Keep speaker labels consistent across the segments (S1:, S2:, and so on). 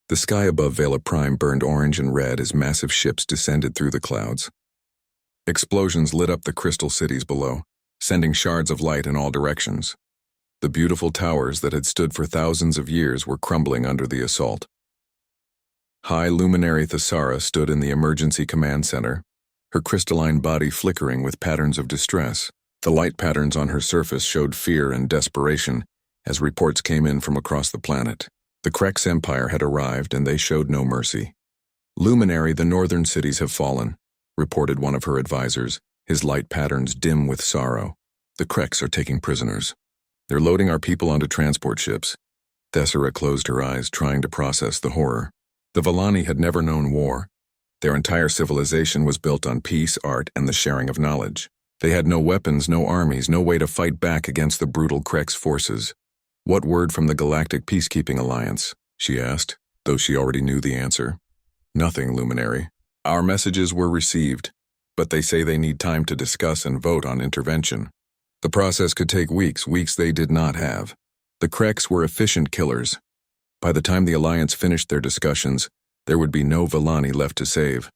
S1: The sky above Vela Prime burned orange and red as massive ships descended through the clouds. Explosions lit up the crystal cities below, sending shards of light in all directions. The beautiful towers that had stood for thousands of years were crumbling under the assault. High luminary Thesara stood in the emergency command center, her crystalline body flickering with patterns of distress. The light patterns on her surface showed fear and desperation as reports came in from across the planet. The Krex Empire had arrived and they showed no mercy. "Luminary, the northern cities have fallen," reported one of her advisors, his light patterns dim with sorrow. "The Krex are taking prisoners. They're loading our people onto transport ships." Thesara closed her eyes, trying to process the horror. The Vellani had never known war. Their entire civilization was built on peace, art, and the sharing of knowledge. They had no weapons, no armies, no way to fight back against the brutal Krex forces. "What word from the Galactic Peacekeeping Alliance?" she asked, though she already knew the answer. "Nothing, Luminary. Our messages were received, but they say they need time to discuss and vote on intervention. The process could take weeks they did not have. The Krex were efficient killers. By the time the Alliance finished their discussions, there would be no Vellani left to save."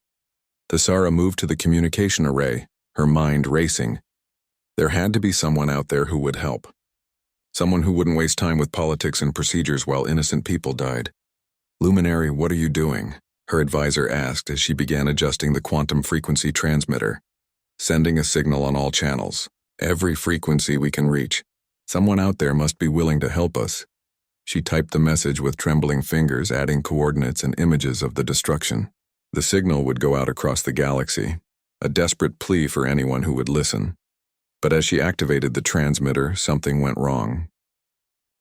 S1: Thesara moved to the communication array, her mind racing. There had to be someone out there who would help. Someone who wouldn't waste time with politics and procedures while innocent people died. "Luminary, what are you doing?" her advisor asked as she began adjusting the quantum frequency transmitter, sending a signal on all channels. "Every frequency we can reach. Someone out there must be willing to help us." She typed the message with trembling fingers, adding coordinates and images of the destruction. The signal would go out across the galaxy, a desperate plea for anyone who would listen. But as she activated the transmitter, something went wrong.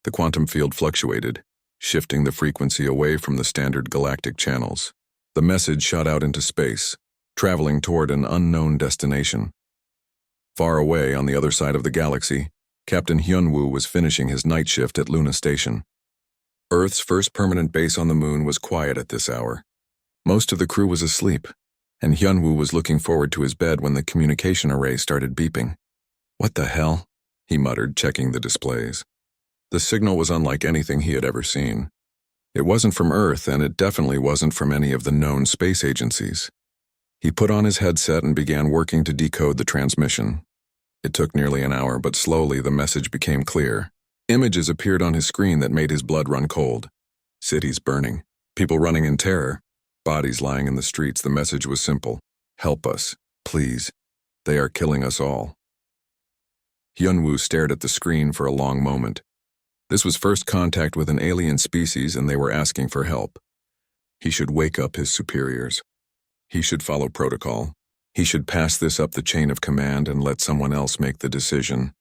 S1: The quantum field fluctuated, shifting the frequency away from the standard galactic channels. The message shot out into space, traveling toward an unknown destination. Far away on the other side of the galaxy, Captain Hyunwoo was finishing his night shift at Luna Station. Earth's first permanent base on the moon was quiet at this hour. Most of the crew was asleep, and Hyunwoo was looking forward to his bed when the communication array started beeping. "What the hell?" he muttered, checking the displays. The signal was unlike anything he had ever seen. It wasn't from Earth, and it definitely wasn't from any of the known space agencies. He put on his headset and began working to decode the transmission. It took nearly an hour, but slowly the message became clear. Images appeared on his screen that made his blood run cold. Cities burning, people running in terror, bodies lying in the streets. The message was simple: "Help us, please. They are killing us all." Hyunwoo stared at the screen for a long moment. This was first contact with an alien species, and they were asking for help. He should wake up his superiors. He should follow protocol. He should pass this up the chain of command and let someone else make the decision.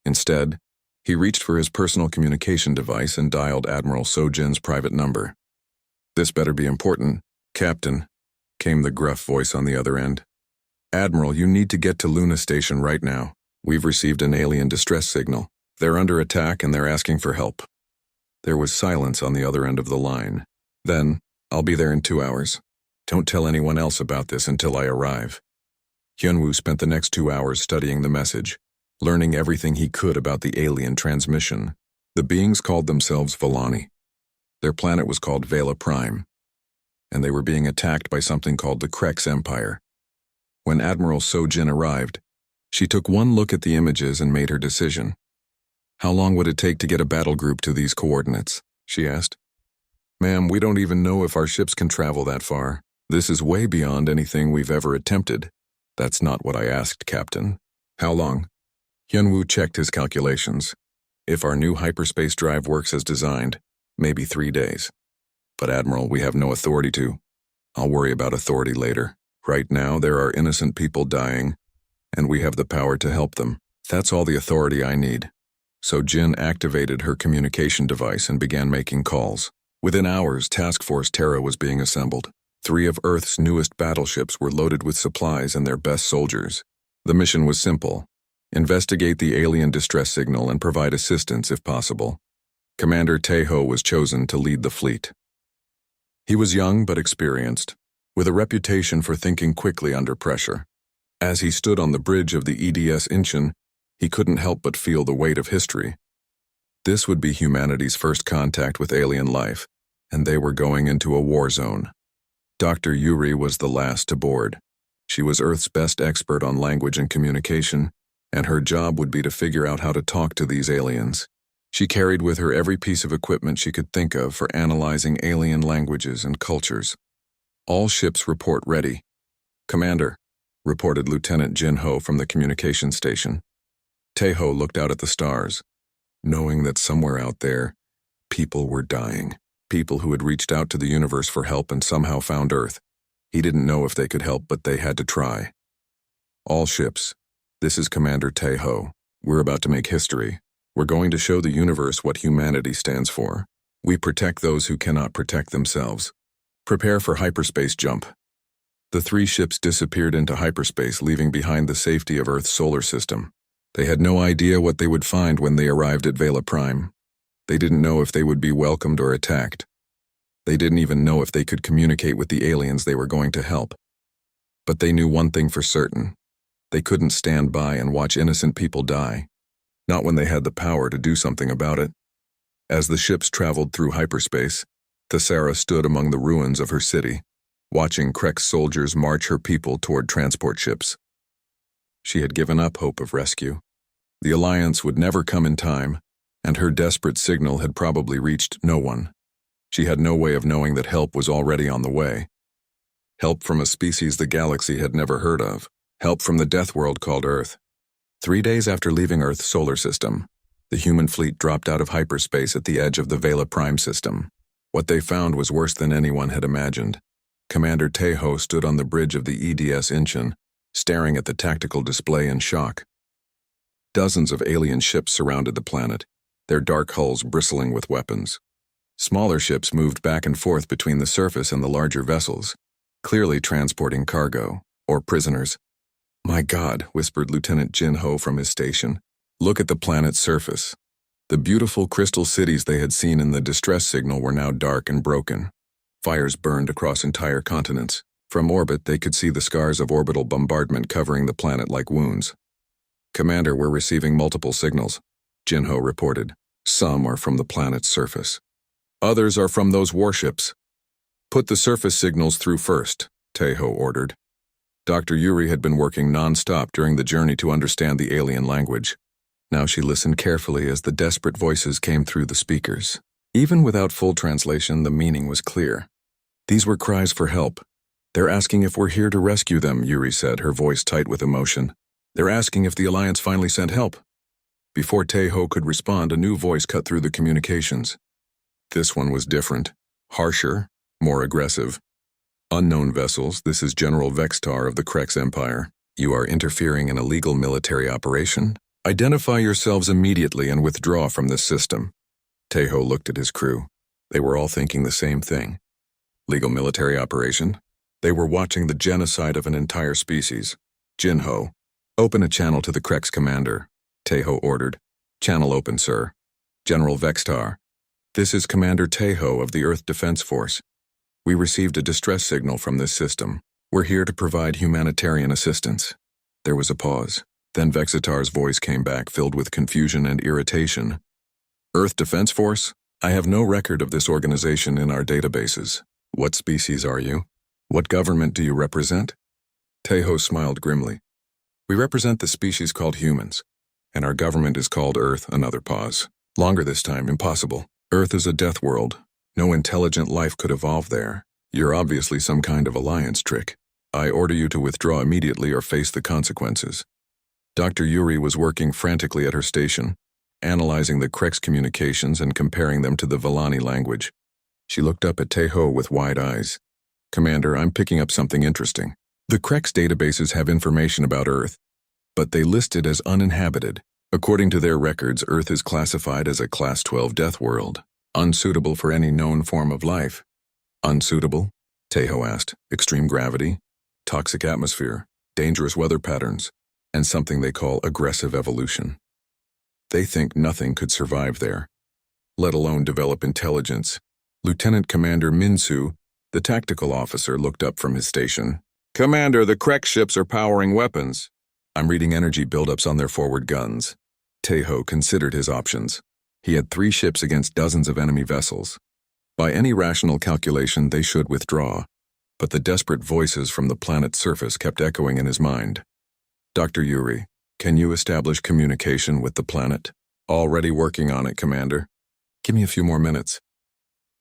S1: Instead, he reached for his personal communication device and dialed Admiral Sojin's private number. "This better be important, Captain," came the gruff voice on the other end. "Admiral, you need to get to Luna Station right now. We've received an alien distress signal. They're under attack and they're asking for help." There was silence on the other end of the line. Then, "I'll be there in 2 hours. Don't tell anyone else about this until I arrive." Hyunwoo spent the next 2 hours studying the message, learning everything he could about the alien transmission. The beings called themselves Vellani. Their planet was called Vela Prime, and they were being attacked by something called the Krex Empire. When Admiral Sojin arrived, she took one look at the images and made her decision. "How long would it take to get a battle group to these coordinates?" she asked. "Ma'am, we don't even know if our ships can travel that far. This is way beyond anything we've ever attempted." "That's not what I asked, Captain." "How long?" Hyunwoo checked his calculations. "If our new hyperspace drive works as designed, maybe 3 days. But Admiral, we have no authority to." "I'll worry about authority later. Right now, there are innocent people dying, and we have the power to help them. That's all the authority I need." So Jin activated her communication device and began making calls. Within hours, Task Force Terra was being assembled. 3 of Earth's newest battleships were loaded with supplies and their best soldiers. The mission was simple: investigate the alien distress signal and provide assistance if possible. Commander Taeho was chosen to lead the fleet. He was young but experienced, with a reputation for thinking quickly under pressure. As he stood on the bridge of the EDS Incheon, he couldn't help but feel the weight of history. This would be humanity's first contact with alien life, and they were going into a war zone. Dr. Yuri was the last to board. She was Earth's best expert on language and communication, and her job would be to figure out how to talk to these aliens. She carried with her every piece of equipment she could think of for analyzing alien languages and cultures. All ships report ready. Commander, reported Lieutenant Jin-Ho from the communication station. Tae-ho looked out at the stars, knowing that somewhere out there, people were dying. People who had reached out to the universe for help and somehow found Earth. He didn't know if they could help, but they had to try. All ships, this is Commander Tae-ho. We're about to make history. We're going to show the universe what humanity stands for. We protect those who cannot protect themselves. Prepare for hyperspace jump. The 3 ships disappeared into hyperspace, leaving behind the safety of Earth's solar system. They had no idea what they would find when they arrived at Vela Prime. They didn't know if they would be welcomed or attacked. They didn't even know if they could communicate with the aliens they were going to help. But they knew one thing for certain. They couldn't stand by and watch innocent people die. Not when they had the power to do something about it. As the ships traveled through hyperspace, Thessara stood among the ruins of her city, watching Krek's soldiers march her people toward transport ships. She had given up hope of rescue. The Alliance would never come in time, and her desperate signal had probably reached no one. She had no way of knowing that help was already on the way. Help from a species the galaxy had never heard of. Help from the death world called Earth. 3 days after leaving Earth's solar system, the human fleet dropped out of hyperspace at the edge of the Vela Prime system. What they found was worse than anyone had imagined. Commander Tae-ho stood on the bridge of the EDS Incheon, staring at the tactical display in shock. Dozens of alien ships surrounded the planet, their dark hulls bristling with weapons. Smaller ships moved back and forth between the surface and the larger vessels, clearly transporting cargo, or prisoners. "My God," whispered Lieutenant Jin-Ho from his station. "Look at the planet's surface." The beautiful crystal cities they had seen in the distress signal were now dark and broken. Fires burned across entire continents. From orbit, they could see the scars of orbital bombardment covering the planet like wounds. "Commander, we're receiving multiple signals," Jin-Ho reported. "Some are from the planet's surface. Others are from those warships." "Put the surface signals through first," Tae-ho ordered. Dr. Yuri had been working non-stop during the journey to understand the alien language. Now she listened carefully as the desperate voices came through the speakers. Even without full translation, the meaning was clear. These were cries for help. "They're asking if we're here to rescue them," Yuri said, her voice tight with emotion. "They're asking if the Alliance finally sent help." Before Tae-ho could respond, a new voice cut through the communications. This one was different, harsher, more aggressive. "Unknown vessels, this is General Vextar of the Krex Empire. You are interfering in a legal military operation. Identify yourselves immediately and withdraw from this system." Tae-ho looked at his crew. They were all thinking the same thing. Legal military operation? They were watching the genocide of an entire species. "Jin-Ho, open a channel to the Krex commander," Tae-ho ordered. "Channel open, sir." "General Vextar, this is Commander Tae-ho of the Earth Defense Force. We received a distress signal from this system. We're here to provide humanitarian assistance." There was a pause. Then Vexitar's voice came back, filled with confusion and irritation. "Earth Defense Force? I have no record of this organization in our databases. What species are you? What government do you represent?" Tae-ho smiled grimly. "We represent the species called humans, and our government is called Earth." Another pause. "Longer this time, impossible. Earth is a death world. No intelligent life could evolve there. You're obviously some kind of alliance trick. I order you to withdraw immediately or face the consequences." Dr. Yuri was working frantically at her station, analyzing the Krex communications and comparing them to the Vellani language. She looked up at Tae-ho with wide eyes. "Commander, I'm picking up something interesting. The Krex databases have information about Earth, but they list it as uninhabited. According to their records, Earth is classified as a Class 12 death world. Unsuitable for any known form of life." "Unsuitable?" Tae-ho asked. "Extreme gravity, toxic atmosphere, dangerous weather patterns, and something they call aggressive evolution. They think nothing could survive there, let alone develop intelligence." Lieutenant Commander Minsu, the tactical officer, looked up from his station. "Commander, the Krex ships are powering weapons." "I'm reading energy buildups on their forward guns." Tae-ho considered his options. He had 3 ships against dozens of enemy vessels. By any rational calculation, they should withdraw, but the desperate voices from the planet's surface kept echoing in his mind. Dr. Yuri, can you establish communication with the planet? Already working on it, Commander. Give me a few more minutes.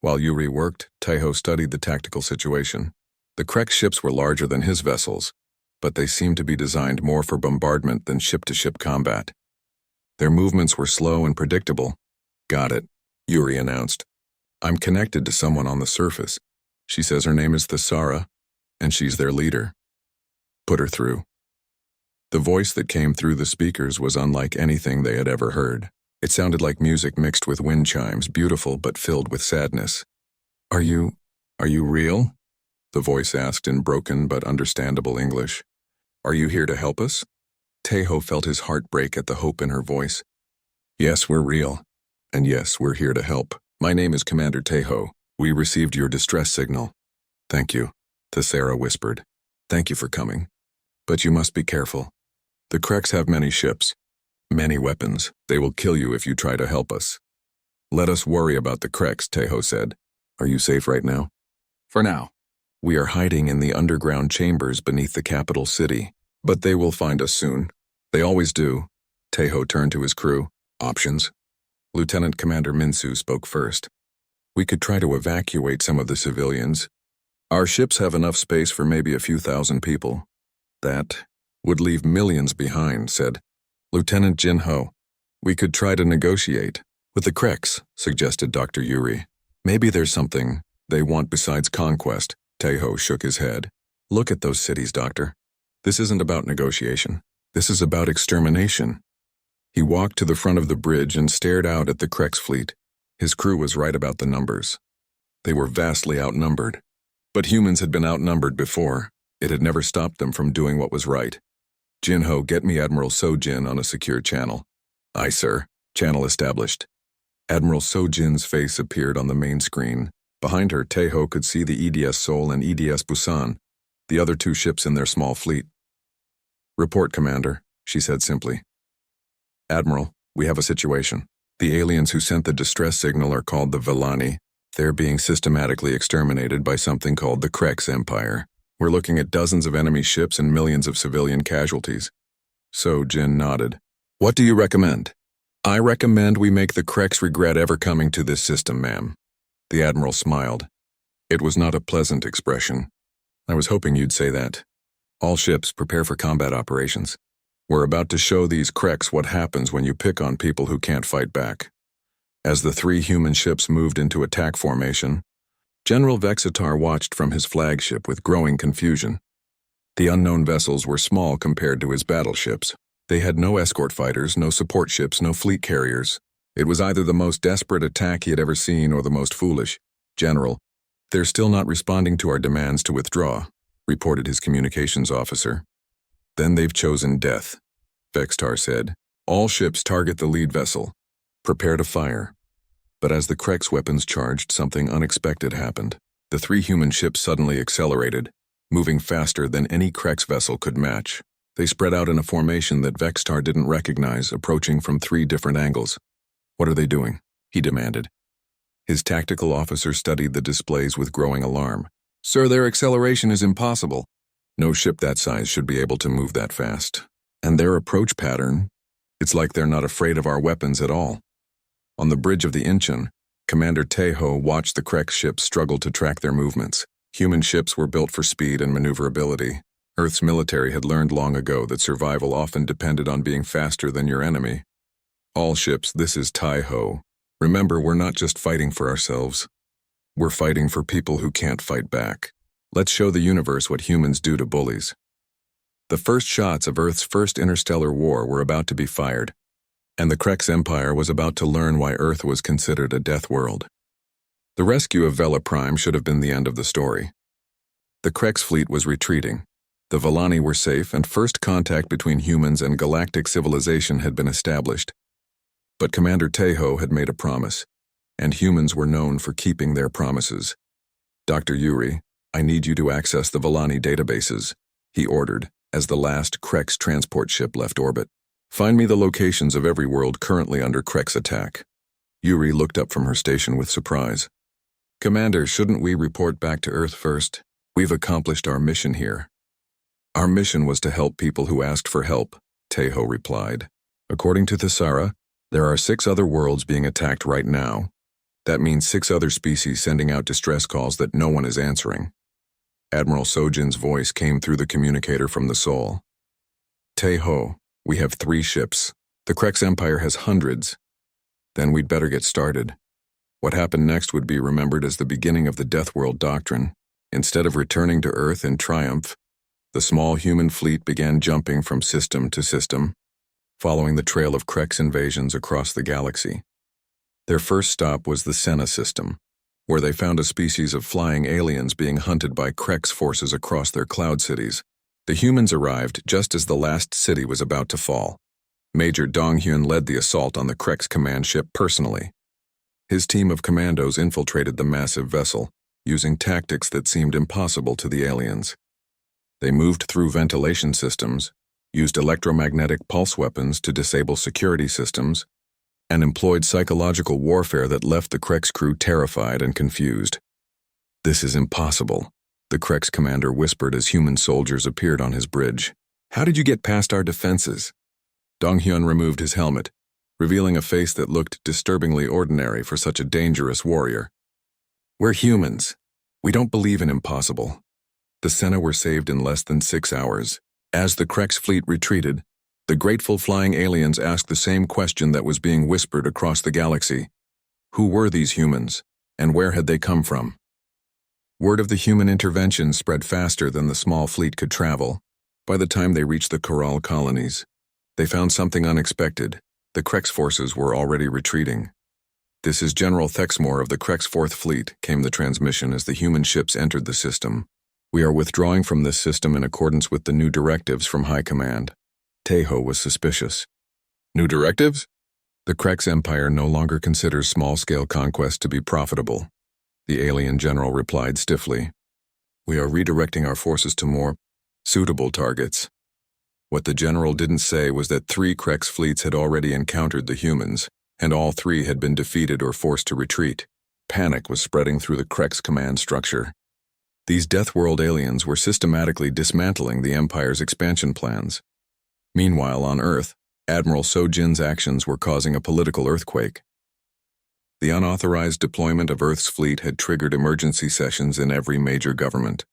S1: While Yuri worked, Taiho studied the tactical situation. The Krex ships were larger than his vessels, but they seemed to be designed more for bombardment than ship-to-ship combat. Their movements were slow and predictable. Got it, Yuri announced. I'm connected to someone on the surface. She says her name is Thesara, and she's their leader. Put her through. The voice that came through the speakers was unlike anything they had ever heard. It sounded like music mixed with wind chimes, beautiful but filled with sadness. Are you real? The voice asked in broken but understandable English. Are you here to help us? Taiho felt his heart break at the hope in her voice. Yes, we're real. And yes, we're here to help. My name is Commander Taiho. We received your distress signal. Thank you, Thesara whispered. Thank you for coming. But you must be careful. The Krex have many ships, many weapons. They will kill you if you try to help us. Let us worry about the Krex, Taiho said. Are you safe right now? For now. We are hiding in the underground chambers beneath the capital city, but they will find us soon. They always do. Taiho turned to his crew. Options? Lieutenant Commander Minsu spoke first. We could try to evacuate some of the civilians. Our ships have enough space for maybe a few thousand people. That would leave millions behind, said Lieutenant Jinho. We could try to negotiate. With the Krex, suggested Dr. Yuri. Maybe there's something they want besides conquest. Taiho shook his head. Look at those cities, Doctor. This isn't about negotiation. This is about extermination. He walked to the front of the bridge and stared out at the Krex fleet. His crew was right about the numbers. They were vastly outnumbered. But humans had been outnumbered before. It had never stopped them from doing what was right. Jinho, get me Admiral Sojin on a secure channel. Aye, sir. Channel established. Admiral Sojin's face appeared on the main screen. Behind her, Taiho could see the EDS Seoul and EDS Busan, the other two ships in their small fleet. Report, Commander, she said simply. Admiral, we have a situation. The aliens who sent the distress signal are called the Villani. They're being systematically exterminated by something called the Krex Empire. We're looking at dozens of enemy ships and millions of civilian casualties. Sojin nodded. What do you recommend? I recommend we make the Krex regret ever coming to this system, ma'am. The Admiral smiled. It was not a pleasant expression. I was hoping you'd say that. All ships prepare for combat operations. We're about to show these Krex what happens when you pick on people who can't fight back. As the three human ships moved into attack formation, General Vexitar watched from his flagship with growing confusion. The unknown vessels were small compared to his battleships. They had no escort fighters, no support ships, no fleet carriers. It was either the most desperate attack he had ever seen or the most foolish. General, they're still not responding to our demands to withdraw, reported his communications officer. Then they've chosen death, Vexitar said. All ships target the lead vessel. Prepare to fire. But as the Krex weapons charged, something unexpected happened. The three human ships suddenly accelerated, moving faster than any Krex vessel could match. They spread out in a formation that Vexitar didn't recognize, approaching from 3 different angles. What are they doing? He demanded. His tactical officer studied the displays with growing alarm. Sir, their acceleration is impossible. No ship that size should be able to move that fast. And their approach pattern, it's like they're not afraid of our weapons at all. On the bridge of the Incheon, Commander Taiho watched the Krex ships struggle to track their movements. Human ships were built for speed and maneuverability. Earth's military had learned long ago that survival often depended on being faster than your enemy. All ships, this is Taiho. Remember, we're not just fighting for ourselves. We're fighting for people who can't fight back. Let's show the universe what humans do to bullies. The first shots of Earth's first interstellar war were about to be fired, and the Krex Empire was about to learn why Earth was considered a death world. The rescue of Vela Prime should have been the end of the story. The Krex fleet was retreating. The Villani were safe, and first contact between humans and galactic civilization had been established. But Commander Taiho had made a promise, and humans were known for keeping their promises. Dr. Yuri, I need you to access the Villani databases, he ordered, as the last Krex transport ship left orbit. Find me the locations of every world currently under Krex attack. Yuri looked up from her station with surprise. Commander, shouldn't we report back to Earth first? We've accomplished our mission here. Our mission was to help people who asked for help, Tejo replied. According to Thesara, there are 6 other worlds being attacked right now. That means 6 other species sending out distress calls that no one is answering. Admiral Sojin's voice came through the communicator from the Sol. Tejo, we have 3 ships. The Krex Empire has hundreds. Then we'd better get started. What happened next would be remembered as the beginning of the Deathworld Doctrine. Instead of returning to Earth in triumph, the small human fleet began jumping from system to system, following the trail of Krex invasions across the galaxy. Their first stop was the Senna system, where they found a species of flying aliens being hunted by Krex forces across their cloud cities. The humans arrived just as the last city was about to fall. Major Donghyun led the assault on the Krex command ship personally. His team of commandos infiltrated the massive vessel, using tactics that seemed impossible to the aliens. They moved through ventilation systems, used electromagnetic pulse weapons to disable security systems, and employed psychological warfare that left the Krex crew terrified and confused. "This is impossible," the Krex commander whispered as human soldiers appeared on his bridge. "How did you get past our defenses?" Donghyun removed his helmet, revealing a face that looked disturbingly ordinary for such a dangerous warrior. "We're humans. We don't believe in impossible." The Senna were saved in less than 6 hours. As the Krex fleet retreated, the grateful flying aliens asked the same question that was being whispered across the galaxy. Who were these humans, and where had they come from? Word of the human intervention spread faster than the small fleet could travel. By the time they reached the Coral colonies, they found something unexpected. The Krex forces were already retreating. "This is General Thexmore of the Krex 4th Fleet," came the transmission as the human ships entered the system. "We are withdrawing from this system in accordance with the new directives from High Command." Tejo was suspicious. "New directives?" "The Krex Empire no longer considers small-scale conquest to be profitable," the alien general replied stiffly. "We are redirecting our forces to more suitable targets." What the general didn't say was that 3 Krex fleets had already encountered the humans, and all 3 had been defeated or forced to retreat. Panic was spreading through the Krex command structure. These Deathworld aliens were systematically dismantling the Empire's expansion plans. Meanwhile, on Earth, Admiral Sojin's actions were causing a political earthquake. The unauthorized deployment of Earth's fleet had triggered emergency sessions in every major government.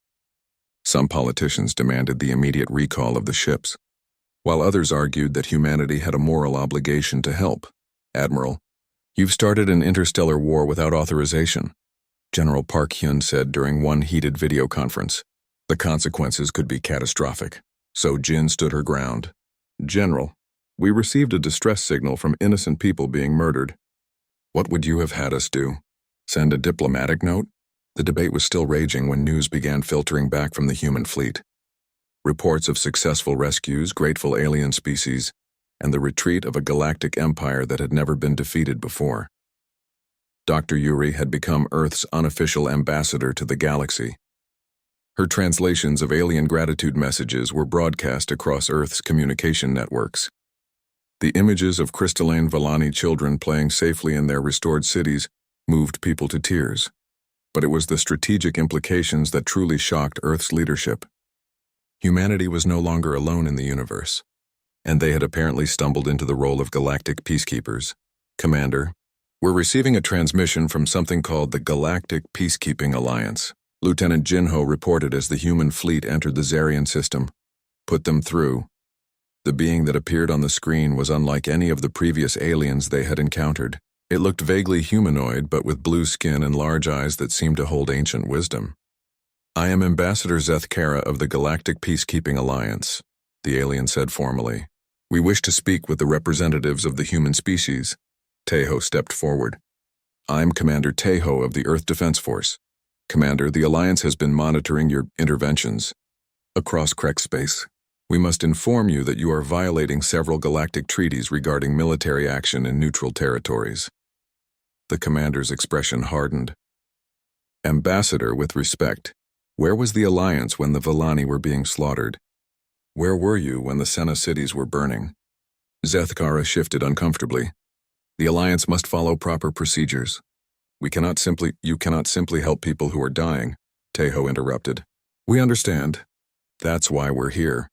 S1: Some politicians demanded the immediate recall of the ships, while others argued that humanity had a moral obligation to help. "Admiral, you've started an interstellar war without authorization," General Park Hyun said during one heated video conference. "The consequences could be catastrophic." So Jin stood her ground. "General, we received a distress signal from innocent people being murdered. What would you have had us do? Send a diplomatic note?" The debate was still raging when news began filtering back from the human fleet. Reports of successful rescues, grateful alien species, and the retreat of a galactic empire that had never been defeated before. Dr. Yuri had become Earth's unofficial ambassador to the galaxy. Her translations of alien gratitude messages were broadcast across Earth's communication networks. The images of crystalline Vallani children playing safely in their restored cities moved people to tears. But it was the strategic implications that truly shocked Earth's leadership. Humanity was no longer alone in the universe, and they had apparently stumbled into the role of galactic peacekeepers. "Commander, we're receiving a transmission from something called the Galactic Peacekeeping Alliance," Lieutenant Jinho reported as the human fleet entered the Zarian system. "Put them through." The being that appeared on the screen was unlike any of the previous aliens they had encountered. It looked vaguely humanoid, but with blue skin and large eyes that seemed to hold ancient wisdom. "I am Ambassador Zeth Kara of the Galactic Peacekeeping Alliance," the alien said formally. "We wish to speak with the representatives of the human species." Tejo stepped forward. "I'm Commander Tejo of the Earth Defense Force. Commander, the Alliance has been monitoring your interventions across Krex space. We must inform you that you are violating several galactic treaties regarding military action in neutral territories." The commander's expression hardened. "Ambassador, with respect, where was the Alliance when the Vallani were being slaughtered? Where were you when the Senna cities were burning?" Zeth Kara shifted uncomfortably. "The Alliance must follow proper procedures. You cannot simply help people who are dying, Tejo interrupted. We understand. That's why we're here.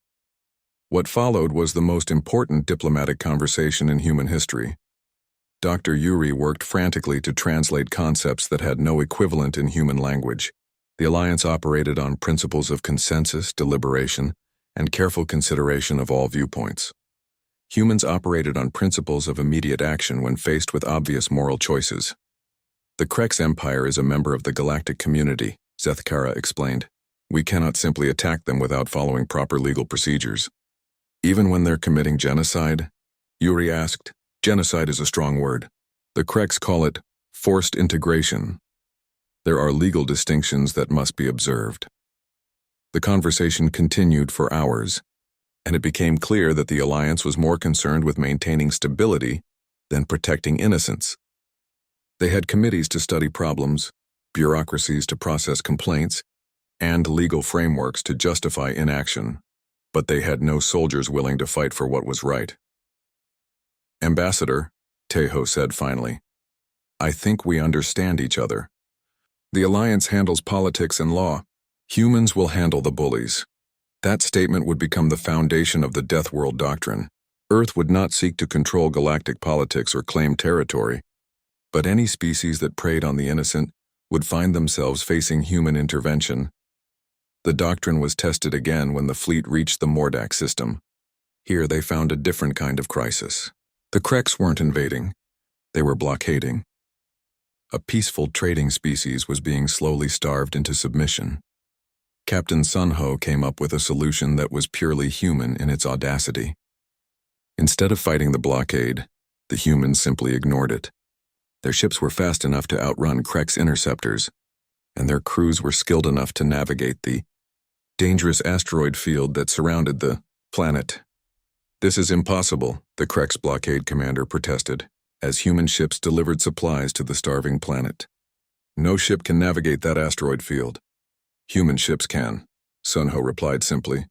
S1: What followed was the most important diplomatic conversation in human history. Dr. Yuri worked frantically to translate concepts that had no equivalent in human language. The Alliance operated on principles of consensus, deliberation, and careful consideration of all viewpoints. Humans operated on principles of immediate action when faced with obvious moral choices. The Krex Empire is a member of the galactic community, Zethkara explained. We cannot simply attack them without following proper legal procedures. Even when they're committing genocide? Yuri asked. Genocide is a strong word. The Krex call it forced integration. There are legal distinctions that must be observed. The conversation continued for hours, and it became clear that the Alliance was more concerned with maintaining stability than protecting innocence. They had committees to study problems, bureaucracies to process complaints, and legal frameworks to justify inaction, but they had no soldiers willing to fight for what was right. Ambassador, Tejo said finally, I think we understand each other. The Alliance handles politics and law. Humans will handle the bullies. That statement would become the foundation of the Death World doctrine. Earth would not seek to control galactic politics or claim territory, but any species that preyed on the innocent would find themselves facing human intervention. The doctrine was tested again when the fleet reached the Mordak system. Here they found a different kind of crisis. The Krex weren't invading. They were blockading. A peaceful trading species was being slowly starved into submission. Captain Sunho came up with a solution that was purely human in its audacity. Instead of fighting the blockade, the humans simply ignored it. Their ships were fast enough to outrun Krex interceptors, and their crews were skilled enough to navigate the dangerous asteroid field that surrounded the planet. This is impossible, the Krex blockade commander protested, as human ships delivered supplies to the starving planet. No ship can navigate that asteroid field. Human ships can, Sunho replied simply.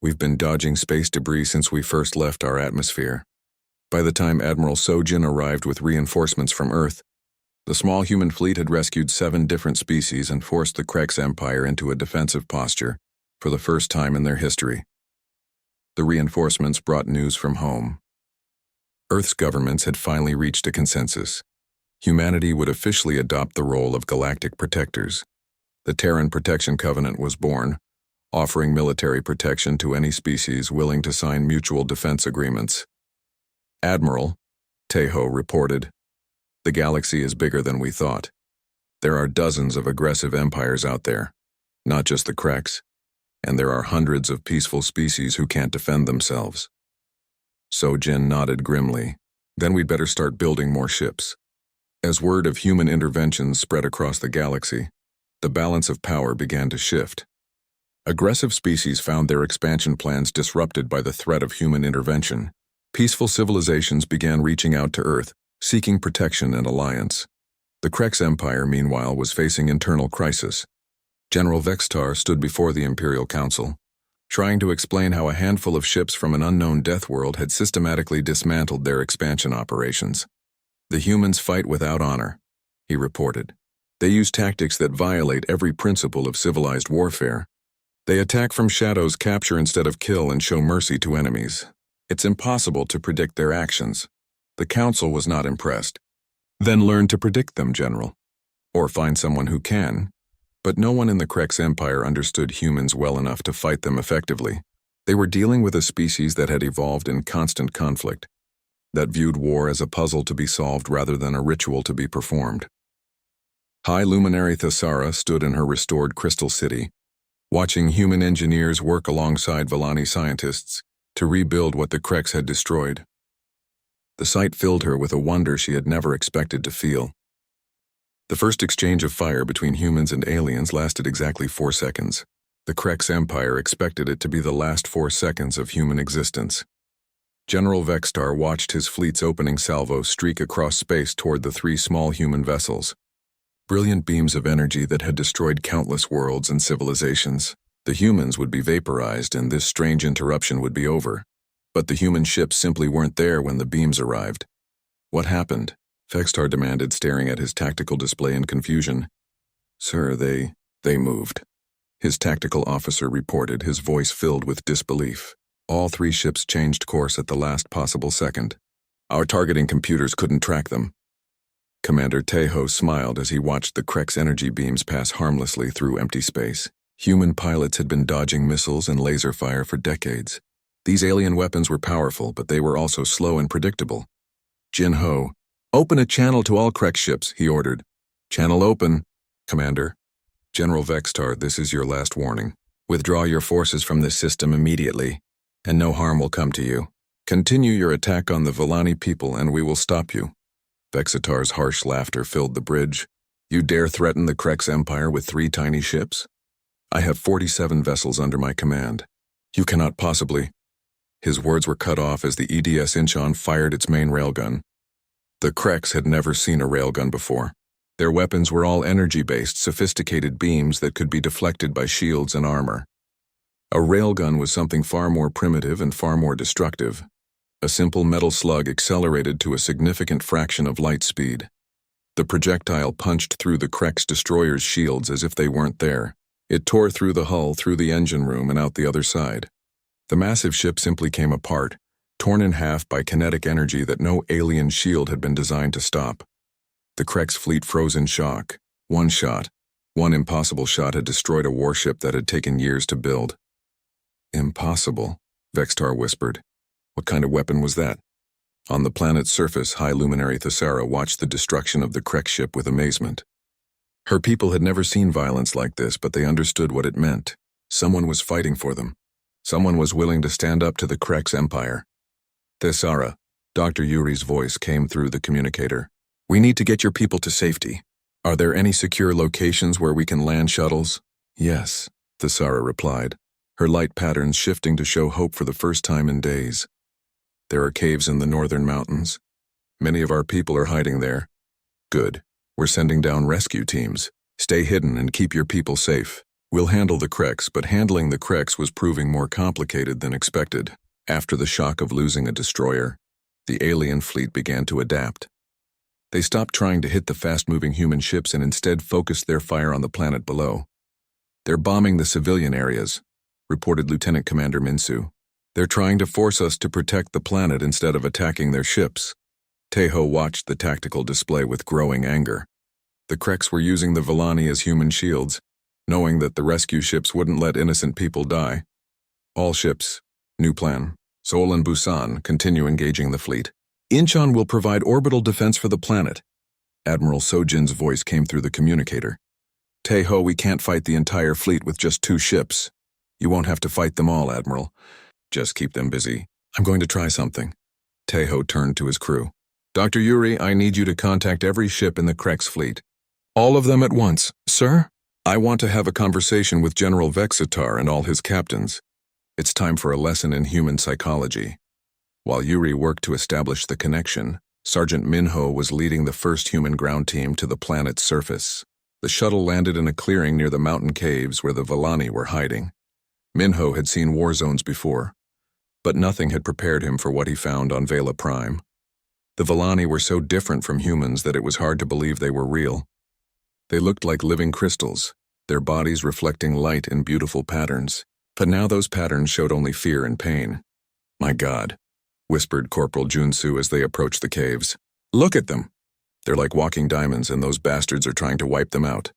S1: We've been dodging space debris since we first left our atmosphere. By the time Admiral Sojin arrived with reinforcements from Earth, the small human fleet had rescued 7 different species and forced the Krex Empire into a defensive posture for the first time in their history. The reinforcements brought news from home. Earth's governments had finally reached a consensus. Humanity would officially adopt the role of galactic protectors. The Terran Protection Covenant was born, offering military protection to any species willing to sign mutual defense agreements. Admiral, Tejo reported, the galaxy is bigger than we thought. There are dozens of aggressive empires out there, not just the Krex, and there are hundreds of peaceful species who can't defend themselves. Sojin nodded grimly. Then we'd better start building more ships. As word of human interventions spread across the galaxy, the balance of power began to shift. Aggressive species found their expansion plans disrupted by the threat of human intervention. Peaceful civilizations began reaching out to Earth, seeking protection and alliance. The Krex Empire, meanwhile, was facing internal crisis. General Vextar stood before the Imperial Council, trying to explain how a handful of ships from an unknown death world had systematically dismantled their expansion operations. The humans fight without honor, he reported. They use tactics that violate every principle of civilized warfare. They attack from shadows, capture instead of kill, and show mercy to enemies. It's impossible to predict their actions. The Council was not impressed. Then learn to predict them, General. Or find someone who can. But no one in the Krex Empire understood humans well enough to fight them effectively. They were dealing with a species that had evolved in constant conflict, that viewed war as a puzzle to be solved rather than a ritual to be performed. High Luminary Thesara stood in her restored crystal city, watching human engineers work alongside Villani scientists to rebuild what the Krex had destroyed. The sight filled her with a wonder she had never expected to feel. The first exchange of fire between humans and aliens lasted exactly 4 seconds. The Krex Empire expected it to be the last 4 seconds of human existence. General Vextar watched his fleet's opening salvo streak across space toward the 3 small human vessels. Brilliant beams of energy that had destroyed countless worlds and civilizations. The humans would be vaporized and this strange interruption would be over. But the human ships simply weren't there when the beams arrived. What happened? Vextar demanded, staring at his tactical display in confusion. Sir, they moved. His tactical officer reported, his voice filled with disbelief. All 3 ships changed course at the last possible second. Our targeting computers couldn't track them. Commander Tejo smiled as he watched the Krek's energy beams pass harmlessly through empty space. Human pilots had been dodging missiles and laser fire for decades. These alien weapons were powerful, but they were also slow and predictable. Jin Ho, open a channel to all Krek ships, he ordered. Channel open, Commander. General Vextar, this is your last warning. Withdraw your forces from this system immediately, and no harm will come to you. Continue your attack on the Villani people, and we will stop you. Vexitar's harsh laughter filled the bridge. You dare threaten the Krek's empire with 3 tiny ships? I have 47 vessels under my command. You cannot possibly. His words were cut off as the EDS Incheon fired its main railgun. The Kreks had never seen a railgun before. Their weapons were all energy-based, sophisticated beams that could be deflected by shields and armor. A railgun was something far more primitive and far more destructive. A simple metal slug accelerated to a significant fraction of light speed. The projectile punched through the Krek's destroyer's shields as if they weren't there. It tore through the hull, through the engine room, and out the other side. The massive ship simply came apart, torn in half by kinetic energy that no alien shield had been designed to stop. The Krek's fleet froze in shock. One impossible shot had destroyed a warship that had taken years to build. Impossible, Vextar whispered. What kind of weapon was that? On the planet's surface, High Luminary Thesara watched the destruction of the Krek ship with amazement. Her people had never seen violence like this, but they understood what it meant. Someone was fighting for them. Someone was willing to stand up to the Krek's empire. Thesara, Dr. Yuri's voice came through the communicator. We need to get your people to safety. Are there any secure locations where we can land shuttles? Yes, Thesara replied, her light patterns shifting to show hope for the first time in days. There are caves in the northern mountains. Many of our people are hiding there. Good. We're sending down rescue teams. Stay hidden and keep your people safe. We'll handle the Kreks, but handling the Kreks was proving more complicated than expected. After the shock of losing a destroyer, the alien fleet began to adapt. They stopped trying to hit the fast-moving human ships and instead focused their fire on the planet below. They're bombing the civilian areas, reported Lieutenant Commander Minsu. They're trying to force us to protect the planet instead of attacking their ships. Tejo watched the tactical display with growing anger. The Kreks were using the Villani as human shields, knowing that the rescue ships wouldn't let innocent people die. All ships, new plan. Seoul and Busan continue engaging the fleet. Incheon will provide orbital defense for the planet. Admiral Sojin's voice came through the communicator. Tejo, we can't fight the entire fleet with just 2 ships. You won't have to fight them all, Admiral. Just keep them busy. I'm going to try something. Tejo turned to his crew. Dr. Yuri, I need you to contact every ship in the Krek's fleet. All of them at once, sir? I want to have a conversation with General Vexitar and all his captains. It's time for a lesson in human psychology. While Yuri worked to establish the connection, Sergeant Minho was leading the first human ground team to the planet's surface. The shuttle landed in a clearing near the mountain caves where the Villani were hiding. Minho had seen war zones before, but nothing had prepared him for what he found on Vela Prime. The Villani were so different from humans that it was hard to believe they were real. They looked like living crystals, their bodies reflecting light in beautiful patterns. But now those patterns showed only fear and pain. My God, whispered Corporal Junsu as they approached the caves. Look at them. They're like walking diamonds, and those bastards are trying to wipe them out.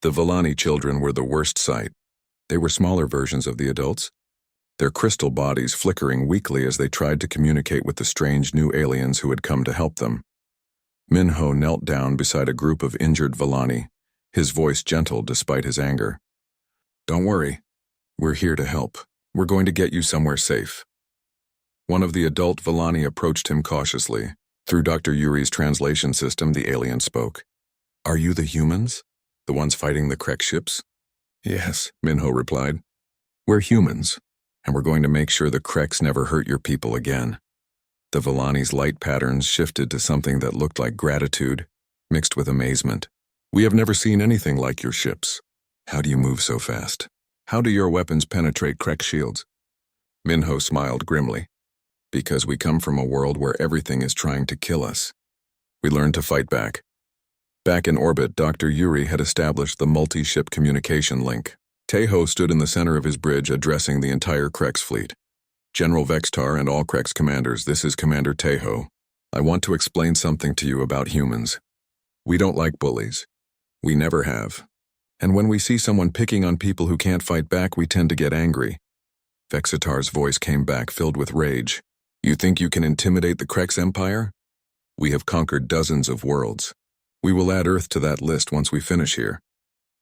S1: The Villani children were the worst sight. They were smaller versions of the adults, their crystal bodies flickering weakly as they tried to communicate with the strange new aliens who had come to help them. Minho knelt down beside a group of injured Villani, his voice gentle despite his anger. Don't worry. We're here to help. We're going to get you somewhere safe. One of the adult Villani approached him cautiously. Through Dr. Yuri's translation system, the alien spoke. Are you the humans? The ones fighting the Krek ships? Yes, Minho replied. We're humans, and we're going to make sure the Kreks never hurt your people again. The Villani's light patterns shifted to something that looked like gratitude, mixed with amazement. We have never seen anything like your ships. How do you move so fast? How do your weapons penetrate Krek shields? Minho smiled grimly. Because we come from a world where everything is trying to kill us. We learned to fight back. Back in orbit, Dr. Yuri had established the multi-ship communication link. Tejo stood in the center of his bridge addressing the entire Krex fleet. General Vextar and all Krex commanders, this is Commander Tejo. I want to explain something to you about humans. We don't like bullies. We never have. And when we see someone picking on people who can't fight back, we tend to get angry. Vexitar's voice came back, filled with rage. You think you can intimidate the Krex Empire? We have conquered dozens of worlds. We will add Earth to that list once we finish here.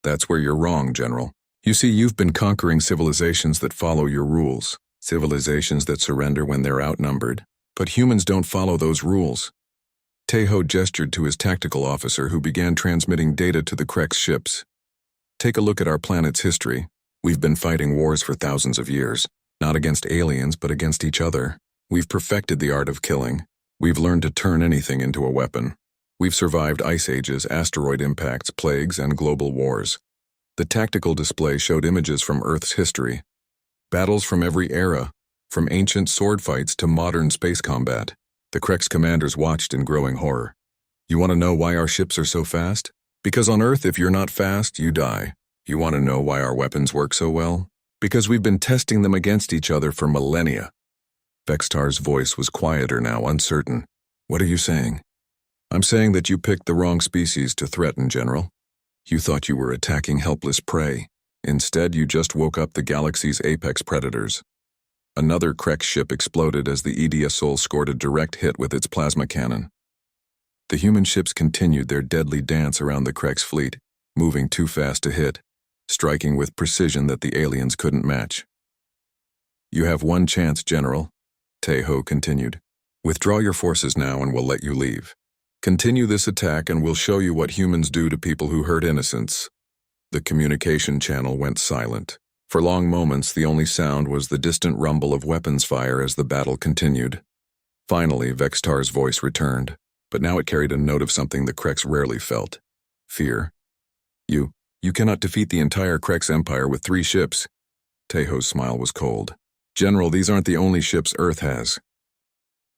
S1: That's where you're wrong, General. You see, you've been conquering civilizations that follow your rules, civilizations that surrender when they're outnumbered. But humans don't follow those rules. Tejo gestured to his tactical officer, who began transmitting data to the Krex ships. Take a look at our planet's history. We've been fighting wars for thousands of years, not against aliens, but against each other. We've perfected the art of killing. We've learned to turn anything into a weapon. We've survived ice ages, asteroid impacts, plagues, and global wars. The tactical display showed images from Earth's history. Battles from every era, from ancient sword fights to modern space combat. The Krex commanders watched in growing horror. You want to know why our ships are so fast? Because on Earth, if you're not fast, you die. You want to know why our weapons work so well? Because we've been testing them against each other for millennia. Vextar's voice was quieter now, uncertain. What are you saying? I'm saying that you picked the wrong species to threaten, General. You thought you were attacking helpless prey. Instead, you just woke up the galaxy's apex predators. Another Krex ship exploded as the Sol scored a direct hit with its plasma cannon. The human ships continued their deadly dance around the Krex fleet, moving too fast to hit, striking with precision that the aliens couldn't match. You have one chance, General, Tejo continued. Withdraw your forces now and we'll let you leave. Continue this attack and we'll show you what humans do to people who hurt innocents. The communication channel went silent. For long moments, the only sound was the distant rumble of weapons fire as the battle continued. Finally, Vextar's voice returned, but now it carried a note of something the Krex rarely felt. Fear. You cannot defeat the entire Krex Empire with 3 ships. Tejo's smile was cold. General, these aren't the only ships Earth has.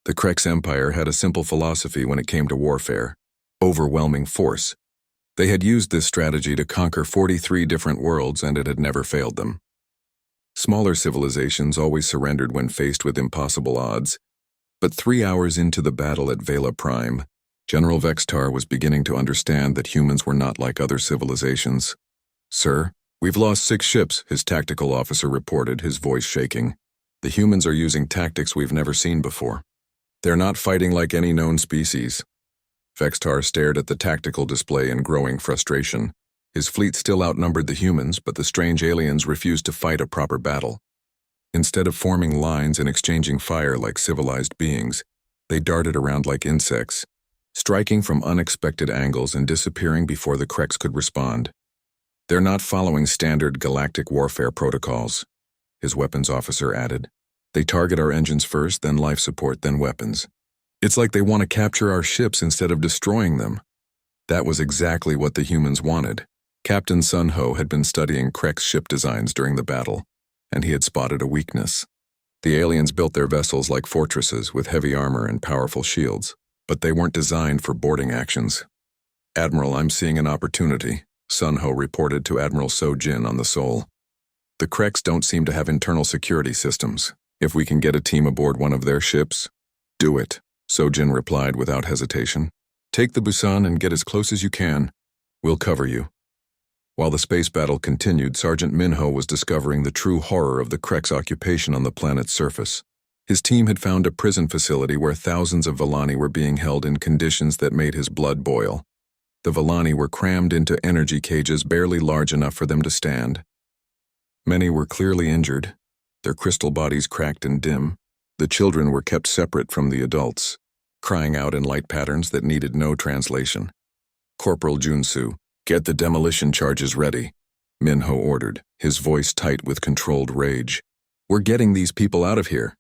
S1: The Krex Empire had a simple philosophy when it came to warfare: overwhelming force. They had used this strategy to conquer 43 different worlds, and it had never failed them. Smaller civilizations always surrendered when faced with impossible odds. But 3 hours into the battle at Vela Prime, General Vextar was beginning to understand that humans were not like other civilizations. Sir, we've lost 6 ships, his tactical officer reported, his voice shaking. The humans are using tactics we've never seen before. They're not fighting like any known species. Vextar stared at the tactical display in growing frustration. His fleet still outnumbered the humans, but the strange aliens refused to fight a proper battle. Instead of forming lines and exchanging fire like civilized beings, they darted around like insects, striking from unexpected angles and disappearing before the Krex could respond. They're not following standard galactic warfare protocols, his weapons officer added. They target our engines first, then life support, then weapons. It's like they want to capture our ships instead of destroying them. That was exactly what the humans wanted. Captain Sun Ho had been studying Krex ship designs during the battle, and he had spotted a weakness. The aliens built their vessels like fortresses with heavy armor and powerful shields, but they weren't designed for boarding actions. Admiral, I'm seeing an opportunity, Sun Ho reported to Admiral So Jin on the Sol. The Krex don't seem to have internal security systems. If we can get a team aboard one of their ships, do it, So Jin replied without hesitation. Take the Busan and get as close as you can. We'll cover you. While the space battle continued, Sergeant Minho was discovering the true horror of the Krex occupation on the planet's surface. His team had found a prison facility where thousands of Villani were being held in conditions that made his blood boil. The Villani were crammed into energy cages barely large enough for them to stand. Many were clearly injured, their crystal bodies cracked and dim. The children were kept separate from the adults, crying out in light patterns that needed no translation. Corporal Junsu, get the demolition charges ready, Minho ordered, his voice tight with controlled rage. We're getting these people out of here.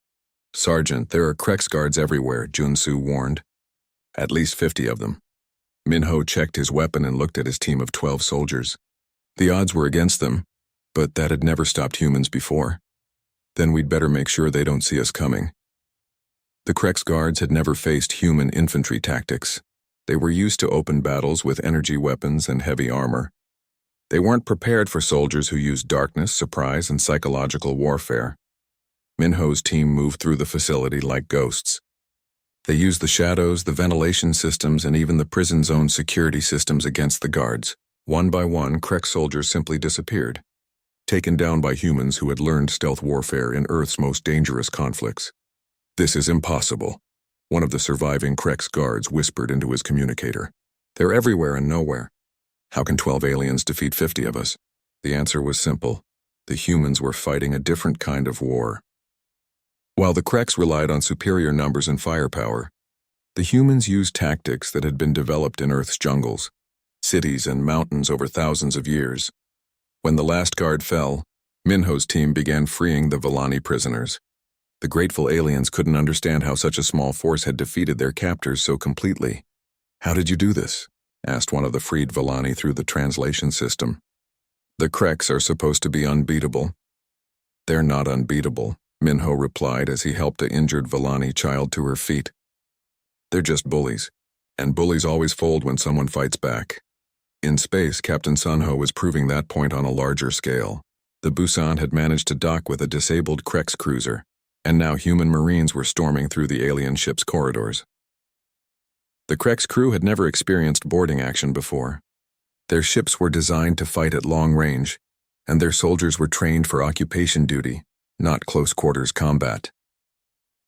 S1: Sergeant, there are Krex guards everywhere, Junsu warned. At least 50 of them. Minho checked his weapon and looked at his team of 12 soldiers. The odds were against them, but that had never stopped humans before. Then we'd better make sure they don't see us coming. The Krex guards had never faced human infantry tactics. They were used to open battles with energy weapons and heavy armor. They weren't prepared for soldiers who used darkness, surprise, and psychological warfare. Minho's team moved through the facility like ghosts. They used the shadows, the ventilation systems, and even the prison's own security systems against the guards. One by one, Krek soldiers simply disappeared, taken down by humans who had learned stealth warfare in Earth's most dangerous conflicts. "This is impossible," one of the surviving Krek's guards whispered into his communicator. "They're everywhere and nowhere. How can 12 aliens defeat 50 of us?" The answer was simple. The humans were fighting a different kind of war. While the Kreks relied on superior numbers and firepower, the humans used tactics that had been developed in Earth's jungles, cities, and mountains over thousands of years. When the last guard fell, Minho's team began freeing the Villani prisoners. The grateful aliens couldn't understand how such a small force had defeated their captors so completely. "How did you do this?" asked one of the freed Villani through the translation system. "The Kreks are supposed to be unbeatable." "They're not unbeatable," Minho replied as he helped an injured Villani child to her feet. "They're just bullies, and bullies always fold when someone fights back." In space, Captain Sunho was proving that point on a larger scale. The Busan had managed to dock with a disabled Kreks cruiser, and now human marines were storming through the alien ship's corridors. The Kreks crew had never experienced boarding action before. Their ships were designed to fight at long range, and their soldiers were trained for occupation duty, not close-quarters combat.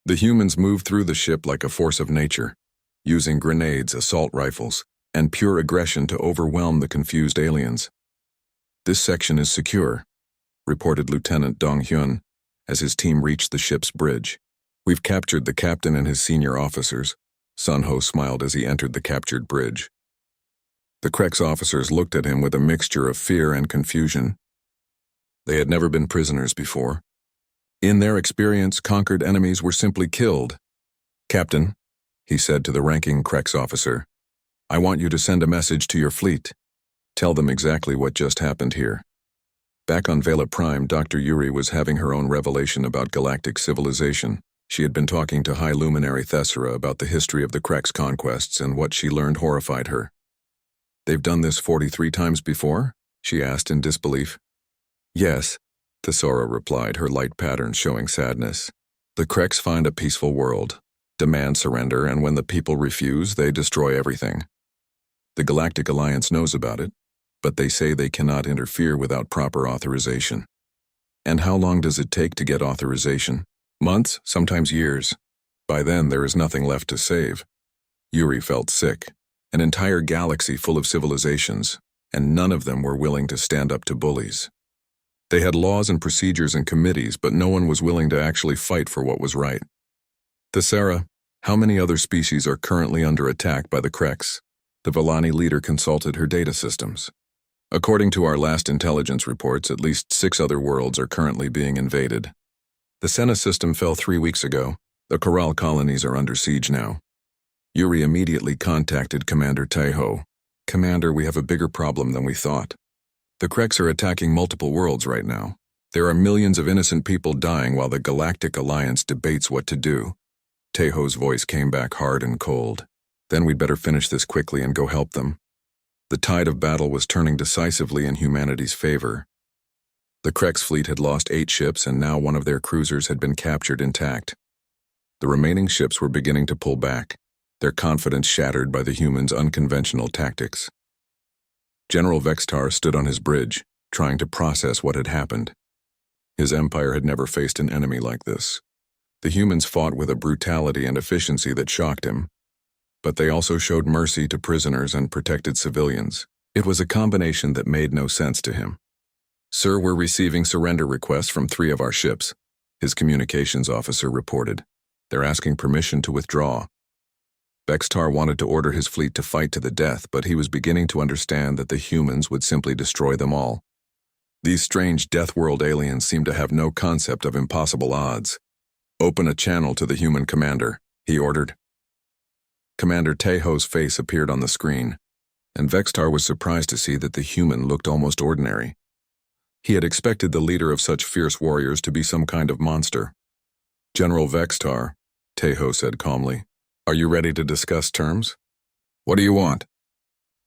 S1: The humans moved through the ship like a force of nature, using grenades, assault rifles, and pure aggression to overwhelm the confused aliens. "This section is secure," reported Lieutenant Dong Hyun as his team reached the ship's bridge. "We've captured the captain and his senior officers." Sunho smiled as he entered the captured bridge. The Kreks officers looked at him with a mixture of fear and confusion. They had never been prisoners before. In their experience, conquered enemies were simply killed. "Captain," he said to the ranking Kreks officer, "I want you to send a message to your fleet. Tell them exactly what just happened here." Back on Vela Prime, Dr. Yuri was having her own revelation about galactic civilization. She had been talking to High Luminary Thessera about the history of the Kreks' conquests, and what she learned horrified her. "They've done this 43 times before?" she asked in disbelief. "Yes," Thessera replied, her light patterns showing sadness. "The Kreks find a peaceful world, demand surrender, and when the people refuse, they destroy everything. The Galactic Alliance knows about it, but they say they cannot interfere without proper authorization." "And how long does it take to get authorization?" "Months, sometimes years. By then, there is nothing left to save." Yuri felt sick. An entire galaxy full of civilizations, and none of them were willing to stand up to bullies. They had laws and procedures and committees, but no one was willing to actually fight for what was right. "Thessera, how many other species are currently under attack by the Kreks?" The Villani leader consulted her data systems. "According to our last intelligence reports, at least 6 other worlds are currently being invaded. The Senna system fell 3 weeks ago. The Coral colonies are under siege now." Yuri immediately contacted Commander Taeho. "Commander, we have a bigger problem than we thought. The Kreks are attacking multiple worlds right now. There are millions of innocent people dying while the Galactic Alliance debates what to do." Taeho's voice came back hard and cold. "Then we'd better finish this quickly and go help them." The tide of battle was turning decisively in humanity's favor. The Kreks fleet had lost 8 ships, and now one of their cruisers had been captured intact. The remaining ships were beginning to pull back, their confidence shattered by the humans' unconventional tactics. General Vextar stood on his bridge, trying to process what had happened. His empire had never faced an enemy like this. The humans fought with a brutality and efficiency that shocked him, but they also showed mercy to prisoners and protected civilians. It was a combination that made no sense to him. "Sir, we're receiving surrender requests from 3 of our ships," his communications officer reported. "They're asking permission to withdraw." Vextar wanted to order his fleet to fight to the death, but he was beginning to understand that the humans would simply destroy them all. These strange Deathworld aliens seemed to have no concept of impossible odds. "Open a channel to the human commander," he ordered. Commander Taeho's face appeared on the screen, and Vextar was surprised to see that the human looked almost ordinary. He had expected the leader of such fierce warriors to be some kind of monster. "General Vextar," Taeho said calmly, "are you ready to discuss terms?" What do you want?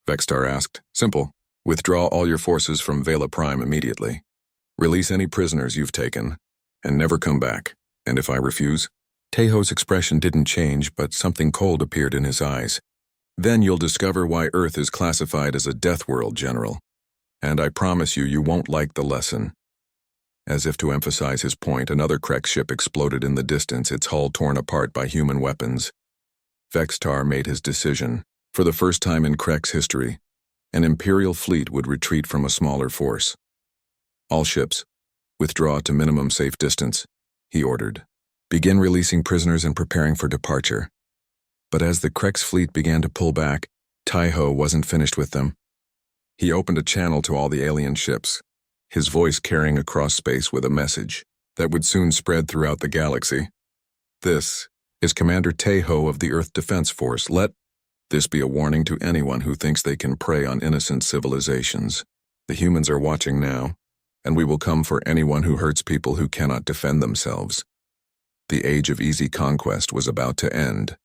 S1: Vextar asked. Simple. Withdraw all your forces from Vela Prime immediately. Release any prisoners you've taken, and never come back. And if I refuse? Teho's expression didn't change, but something cold appeared in his eyes. Then you'll discover why Earth is classified as a death world, General. And I promise you, you won't like the lesson. As if to emphasize his point, another Krek ship exploded in the distance, its hull torn apart by human weapons. Vextar made his decision. For the first time in Krek's history, an Imperial fleet would retreat from a smaller force. All ships, withdraw to minimum safe distance, he ordered. Begin releasing prisoners and preparing for departure. But as the Krek's fleet began to pull back, Teho wasn't finished with them. He opened a channel to all the alien ships, his voice carrying across space with a message that would soon spread throughout the galaxy. This is Commander Teho of the Earth Defense Force. Let this be a warning to anyone who thinks they can prey on innocent civilizations. The humans are watching now, and we will come for anyone who hurts people who cannot defend themselves. The age of easy conquest was about to end.